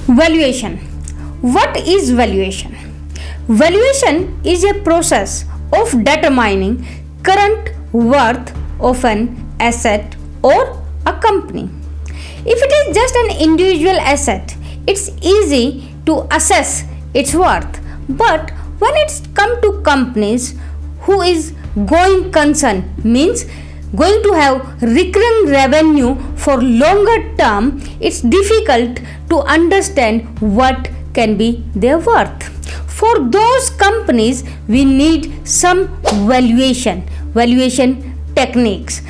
Valuation. What is valuation? Valuation is a process of determining current worth of an asset or a company. If it is just an individual asset, it's easy to assess its worth. But when it's come to companies who is going concern, means going to have recurring revenue for longer term, it's difficult to understand what can be their worth. For those companies, we need some valuation techniques.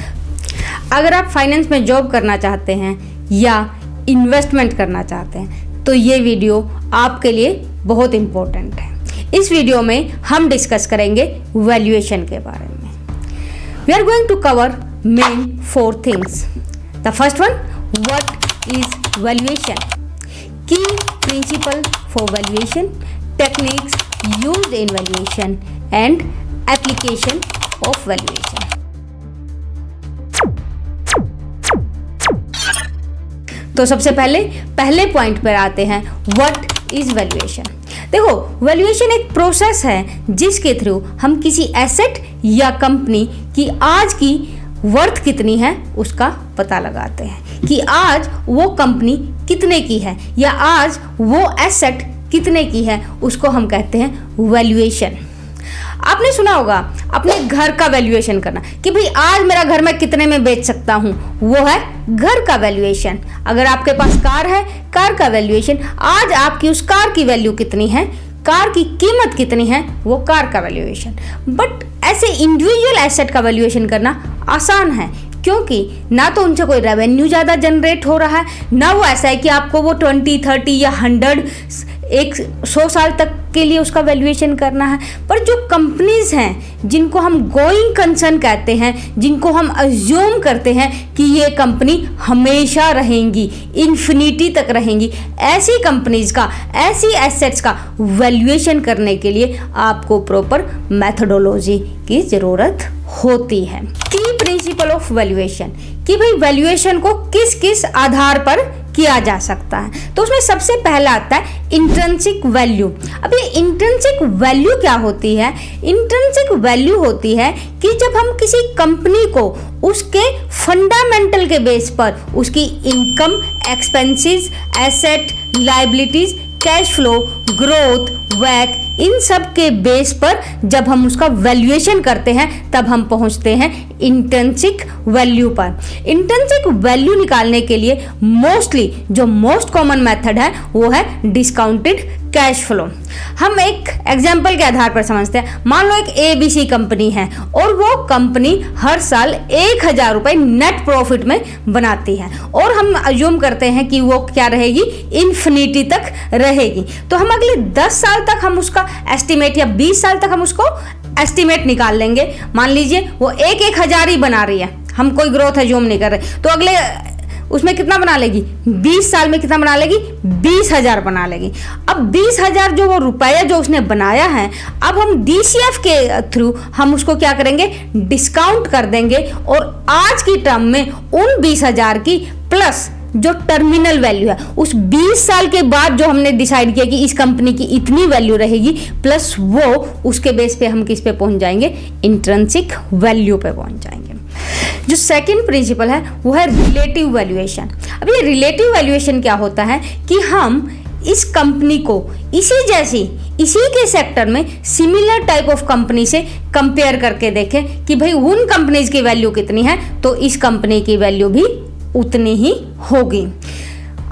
अगर आप finance में job करना चाहते हैं या investment करना चाहते हैं तो ये वीडियो आपके लिए बहुत इम्पोर्टेंट है। इस वीडियो में हम डिस्कस करेंगे वैल्यूएशन के बारे में। We are going to cover main 4 things. The first one, what is valuation, key principle for valuation, techniques used in valuation and application of valuation. तो सबसे पहले पॉइंट पर आते हैं, व्हाट इज वैल्यूएशन। देखो, वैल्यूएशन एक प्रोसेस है जिसके थ्रू हम किसी एसेट या कंपनी की आज की वर्थ कितनी है उसका पता लगाते हैं कि आज वो कंपनी कितने की है या आज वो एसेट कितने की है, उसको हम कहते हैं वैल्यूएशन। आपने सुना होगा अपने घर का वैल्यूएशन करना कि भाई आज मेरा घर मैं कितने में बेच सकता हूं, वो है घर का वैल्यूएशन। अगर आपके पास कार है, कार का वैल्यूएशन, आज आपकी उस कार की वैल्यू कितनी है, कार की कीमत कितनी है, वो कार का वैल्यूएशन। बट ऐसे इंडिविजुअल एसेट का वैल्यूएशन करना आसान है क्योंकि ना तो उनसे कोई रेवेन्यू ज़्यादा जनरेट हो रहा है, ना वो ऐसा है कि आपको वो 20, 30 या 100 साल तक के लिए उसका वैल्यूएशन करना है। पर जो कंपनीज हैं जिनको हम गोइंग कंसर्न कहते हैं, जिनको हम अज्यूम करते हैं कि ये कंपनी हमेशा रहेंगी, इन्फिनिटी तक रहेंगी, ऐसी कंपनीज का, ऐसी एसेट्स का वैल्यूएशन करने के लिए आपको प्रॉपर मेथोडोलॉजी की ज़रूरत होती है। की प्रिंसिपल ऑफ वैल्यूएशन, कि भाई वैल्यूएशन को किस किस आधार पर किया जा सकता है। तो उसमें सबसे पहला आता है इंट्रिंसिक वैल्यू। अब ये इंट्रिंसिक वैल्यू क्या होती है? इंट्रिंसिक वैल्यू होती है कि जब हम किसी कंपनी को उसके फंडामेंटल के बेस पर उसकी income, expenses, asset, liabilities, cash flow, growth, वैक, इन सब के बेस पर जब हम उसका वैल्यूएशन करते हैं तब हम पहुंचते हैं इंट्रिंसिक वैल्यू पर। इंट्रिंसिक वैल्यू निकालने के लिए मोस्टली जो मोस्ट कॉमन मेथड है वो है डिस्काउंटेड कैश फ्लो। हम एक एग्जाम्पल के आधार पर समझते हैं। मान लो एक ABC कंपनी है और वो कंपनी हर साल 1000 रुपये नेट प्रॉफिट में बनाती है और हम अज्यूम करते हैं कि वो क्या रहेगी, इन्फिनिटी तक रहेगी। तो हम अगले 10 साल तक हम उसका एस्टिमेट या 20 साल तक हम उसको एस्टिमेट निकाल लेंगे। मान लीजिए वो 1,000 ही बना रही है, हम कोई ग्रोथ अज्यूम नहीं कर रहे, तो अगले उसमें कितना बना लेगी, 20 साल में कितना बना लेगी, 20,000 बना लेगी। अब 20,000 जो वो रुपया जो उसने बनाया है, अब हम DCF के थ्रू हम उसको क्या करेंगे, डिस्काउंट कर देंगे और आज की टर्म में उन 20,000 की प्लस जो टर्मिनल वैल्यू है, उस 20 साल के बाद जो हमने डिसाइड किया कि इस कंपनी की इतनी वैल्यू रहेगी, प्लस वो उसके बेस पे हम किस पे पहुंच जाएंगे, इंट्रिंसिक वैल्यू पे पहुंच जाएंगे। जो सेकंड प्रिंसिपल है वो है रिलेटिव वैल्यूएशन। अब ये रिलेटिव वैल्यूएशन क्या होता है कि हम इस कंपनी को इसी के सेक्टर में सिमिलर टाइप ऑफ कंपनी से कंपेयर करके देखें कि भाई उन कंपनीज की वैल्यू कितनी है तो इस कंपनी की वैल्यू भी उतनी ही होगी।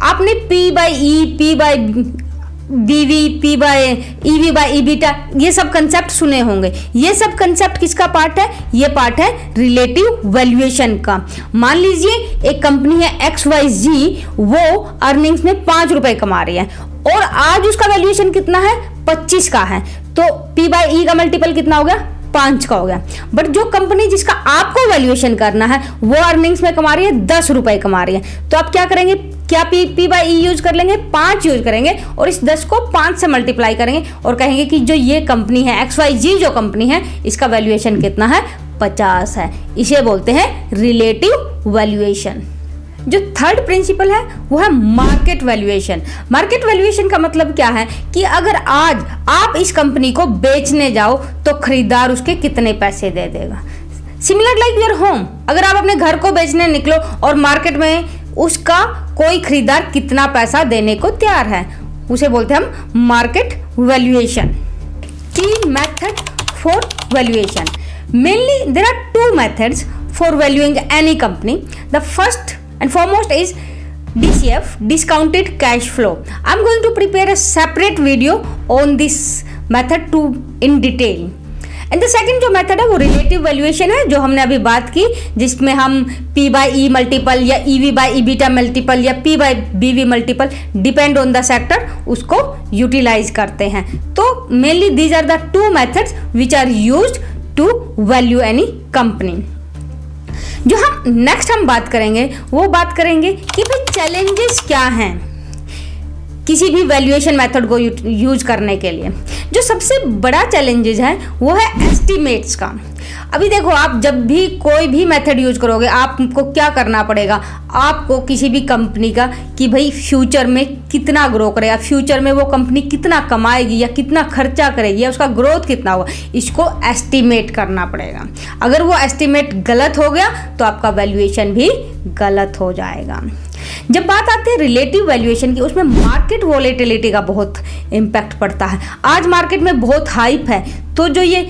आपने P/E, P/BV, P/EV/EBITDA ये सब कंसेप्ट सुने होंगे। ये सब कंसेप्ट किसका पार्ट है? ये पार्ट है रिलेटिव वैल्यूएशन का। मान लीजिए एक कंपनी है XYZ, वो अर्निंग्स में 5 रुपए कमा रही है और आज उसका वैल्यूएशन कितना है, 25 का है, तो P/E का मल्टीपल कितना हो गया, 5 का हो गया। बट जो कंपनी जिसका आपको वैल्यूएशन करना है वो अर्निंग्स में कमा रही है 10 रुपए कमा रही है, तो आप क्या करेंगे, क्या P/E यूज कर लेंगे, 5 यूज करेंगे और इस 10 को 5 से मल्टीप्लाई करेंगे और कहेंगे कि जो ये कंपनी है XYZ जो कंपनी है इसका वैल्यूएशन कितना है, 50 है। इसे बोलते हैं रिलेटिव वैल्यूएशन। जो थर्ड प्रिंसिपल है वो है मार्केट वैल्यूएशन। मार्केट वैल्यूएशन का मतलब क्या है कि अगर आज आप इस कंपनी को बेचने जाओ तो खरीदार उसके कितने पैसे दे देगा। सिमिलर लाइक योर होम, अगर आप अपने घर को बेचने निकलो और मार्केट में उसका कोई खरीदार कितना पैसा देने को तैयार है, उसे बोलते हैं हम मार्केट वैल्यूएशन। की method for valuation, mainly there are two methods for valuing any company. The first and foremost is DCF, discounted cash flow. I'm going to prepare a separate video on this method to in detail. And the second जो method है वो relative valuation है, जो हमने अभी बात की, जिसमें हम P/E मल्टीपल या EV/EBITDA मल्टीपल या P/BV multiple depend on the sector उसको यूटिलाइज करते हैं। तो mainly these are the two methods which are used to value any company. जो हम नेक्स्ट बात करेंगे वो बात करेंगे कि भाई चैलेंजेस क्या हैं किसी भी वैल्यूएशन मेथड को यूज करने के लिए। जो सबसे बड़ा चैलेंजेस है वो है एस्टिमेट्स का। अभी देखो, आप जब भी कोई भी मेथड यूज करोगे आपको क्या करना पड़ेगा, आपको किसी भी कंपनी का कि भाई फ्यूचर में कितना ग्रो करेगा, फ्यूचर में वो कंपनी कितना कमाएगी या कितना खर्चा करेगी या उसका ग्रोथ कितना होगा, इसको एस्टिमेट करना पड़ेगा। अगर वो एस्टिमेट गलत हो गया तो आपका वैल्यूएशन भी गलत हो जाएगा। जब बात आती है रिलेटिव वैल्यूएशन की, उसमें मार्केट वॉलेटिलिटी का बहुत इम्पैक्ट पड़ता है। आज मार्केट में बहुत हाइप है, तो जो ये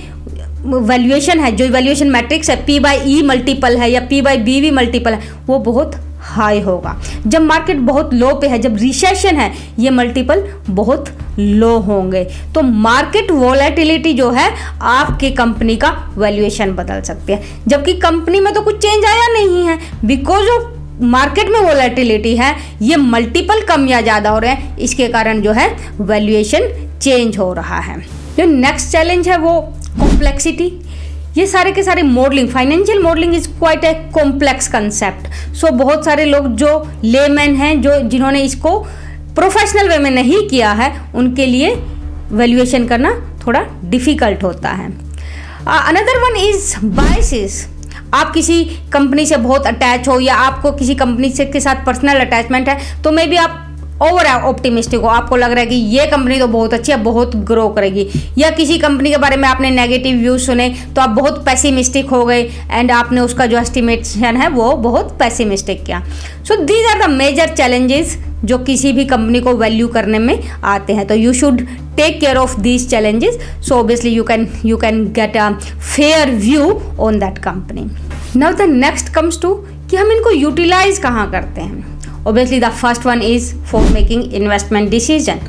वैल्यूएशन है, जो वैल्यूएशन मैट्रिक्स है, P/E मल्टीपल है या P/BV मल्टीपल है, वो बहुत हाई होगा। जब मार्केट बहुत लो पे है, जब रिसेशन है, ये मल्टीपल बहुत लो होंगे। तो मार्केट वॉलेटिलिटी जो है आपके कंपनी का वैल्यूएशन बदल सकती है, जबकि कंपनी में तो कुछ चेंज आया नहीं है। बिकॉज ऑफ मार्केट में वॉलेटिलिटी है, ये मल्टीपल कम या ज़्यादा हो रहे हैं, इसके कारण जो है वैल्यूएशन चेंज हो रहा है। जो नेक्स्ट चैलेंज है वो कॉम्प्लेक्सिटी। ये सारे के सारे modelling, financial modelling is quite a complex concept. So बहुत सारे लोग जो लेमैन हैं, जिन्होंने इसको प्रोफेशनल वे में नहीं किया है, उनके लिए वैल्यूएशन करना थोड़ा डिफिकल्ट होता है। Another one is biases. आप किसी कंपनी से बहुत अटैच हो या आपको किसी कंपनी से के साथ पर्सनल अटैचमेंट है, तो मे बी आप ओवर ऑप्टिमिस्टिक हो, आपको लग रहा है कि ये कंपनी तो बहुत अच्छी है, बहुत ग्रो करेगी, या किसी कंपनी के बारे में आपने नेगेटिव व्यूज सुने तो आप बहुत पैसिमिस्टिक हो गए एंड आपने उसका जो एस्टिमेशन है वो बहुत पैसिमिस्टिक किया। So these are the major challenges जो किसी भी कंपनी को वैल्यू करने में आते हैं। तो you should take care of these challenges, so obviously you can get a fair view on that company. Now the next comes to कि हम इनको यूटिलाइज कहाँ करते हैं। Obviously the first one is for making investment decision.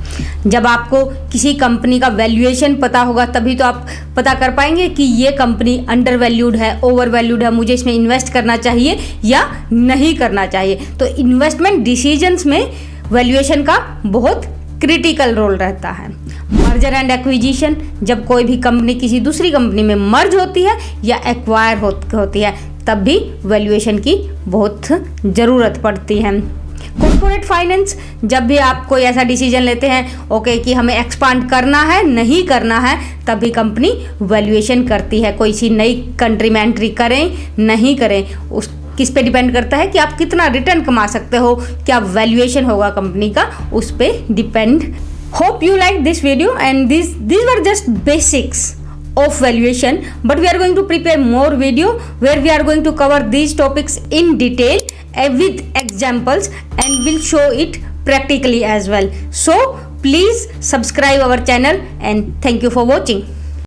जब आपको किसी company का वैल्यूएशन पता होगा तभी तो आप पता कर पाएंगे कि ये कंपनी अंडर वैल्यूड है, ओवर वैल्यूड है, मुझे इसमें इन्वेस्ट करना चाहिए या नहीं करना चाहिए। तो इन्वेस्टमेंट डिसीजंस में वैल्यूएशन का बहुत क्रिटिकल रोल रहता है। मर्जर एंड एक्विजिशन, जब कोई भी कंपनी किसी दूसरी कंपनी में मर्ज होती है या एक्वायर होती है, तब भी वैल्यूएशन की बहुत ज़रूरत पड़ती है। कॉर्पोरेट फाइनेंस, जब भी आप कोई ऐसा डिसीजन लेते हैं ओके कि हमें एक्सपांड करना है नहीं करना है, तभी कंपनी वैल्यूएशन करती है। कोई सी नई कंट्री में एंट्री करें नहीं करें, उस किस पे डिपेंड करता है कि आप कितना रिटर्न कमा सकते हो, क्या वैल्यूएशन होगा कंपनी का, उस पे depend. Hope you like this video and these were just basics of valuation, but we are going to prepare more video where we are going to cover these topics in detail with examples and will show it practically as well. So please subscribe our channel and thank you for watching.